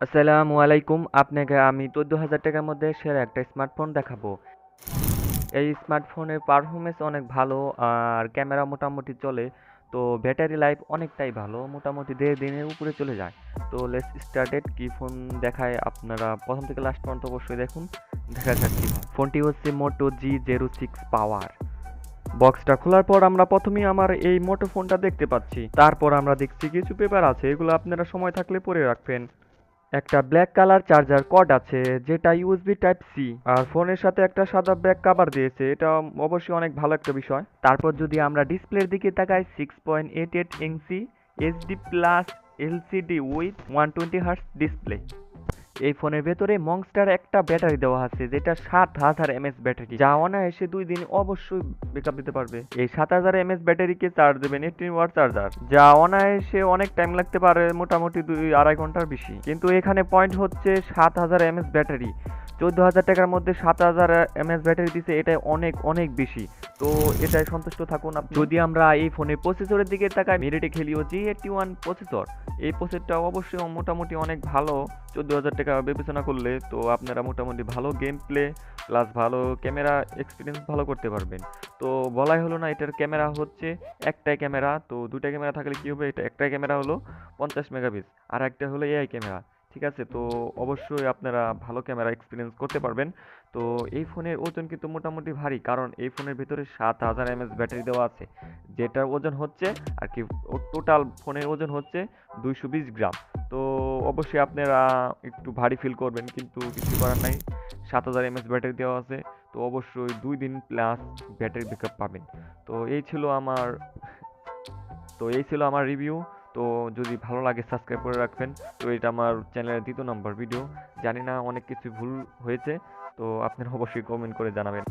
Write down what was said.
আসসালামু আলাইকুম। আপনাকে আমি ১৪,০০০ টাকার মধ্যে সেরা একটা স্মার্টফোন দেখাবো। এই স্মার্টফোনের পারফরম্যান্স অনেক ভালো আর ক্যামেরা মোটামুটি চলে। তো ব্যাটারি লাইফ অনেকটাই ভালো। মোটামুটি ১.৫ দিনের উপরে চলে যায়। তো লেটস স্টার্টেড কি ফোন দেখায় আপনারা প্রথম থেকে লাস্ট পর্যন্ত অবশ্যই দেখুন। দেখা যাক কি হয়। ফোনটি হচ্ছে Moto G06 পাওয়ার। বক্সটা খোলার পর আমরা প্রথমেই আমার এই মোটো ফোনটা দেখতে পাচ্ছি। তারপর আমরা দেখছি কিছু পেপার আছে, এগুলো আপনারা সময় থাকলে পড়ে রাখবেন। একটা ব্ল্যাক কালার চার্জার কর্ড আছে যেটা ইউএসবি টাইপ সি, আর ফোনের সাথে একটা সাদা ব্যাক কভার দিয়েছে, এটা অবশ্যই অনেক ভালো একটা বিষয়। তারপর যদি আমরা ডিসপ্লের দিকে তাকাই 6.88 ইঞ্চি HD plus LCD with 120 hertz display. এই ফোনের ভেতরে মংস্টার একটা ব্যাটারি দেওয়া আছে যেটা ৭,০০০ ব্যাটারি, যা অনায়াসে ২ দিন অবশ্যই ব্যাকআপ দিতে পারবে। এই ৭,০০০ ব্যাটারিকে চার্জ দেবেন 18 ওয়াট চার্জার, যা অনায়াসে অনেক টাইম লাগতে পারে, মোটামুটি ২-২.৫ ঘন্টার বেশি। কিন্তু এখানে পয়েন্ট হচ্ছে ৭,০০০ ব্যাটারি। ১৪,০০০ টাকার মধ্যে ৭,০০০ ব্যাটারি দিছে, এটা অনেক অনেক বেশি। তো এটাই সন্তুষ্ট থাকুন আপনি। যদি আমরা এই ফোনের প্রসেসরের দিকে তাকাই, মিডিটেক হেলিও G81 প্রসেসর। এই প্রসেসরটা অবশ্যই মোটামুটি অনেক ভালো। ১৪,০০০ টাকা বিবেচনা করলে তো আপনারা মোটামুটি ভালো গেম প্লে প্লাস ভালো ক্যামেরা এক্সপিরিয়েন্স ভালো করতে পারবেন। তো বলাই হলো না, এটার ক্যামেরা হচ্ছে একটাই ক্যামেরা। তো দুইটা ক্যামেরা থাকলে কি হবে, এটা একটাই ক্যামেরা হলো 50 মেগাপিক্সেল, আর একটা হলো এআই ক্যামেরা। ঠিক আছে, তো অবশ্যই আপনারা ভালো ক্যামেরা এক্সপিরিয়েন্স করতে পারবেন। তো এই ফোনের ওজন কিন্তু মোটামুটি ভারী, কারণ এই ফোনের ভিতরে ৭,০০০ ব্যাটারি দেওয়া আছে, যেটার ওজন হচ্ছে আর কি, টোটাল ফোনের ওজন হচ্ছে ২২০ গ্রাম। তো অবশ্যই আপনারা একটু ভারী ফিল করবেন, কিন্তু কিছু করার নাই। ৭,০০০ ব্যাটারি দেওয়া আছে, তো অবশ্যই ২ দিন প্লাস ব্যাটারি ব্যাকআপ পাবেন। তো এই ছিল আমার রিভিউ। তো যদি ভালো লাগে সাবস্ক্রাইব করে রাখবেন। তো এটা আমার চ্যানেলের ২য় নম্বর ভিডিও। জানি না অনেক কিছু ভুল হয়েছে, তো আপনারা অবশ্যই কমেন্ট করে জানাবেন।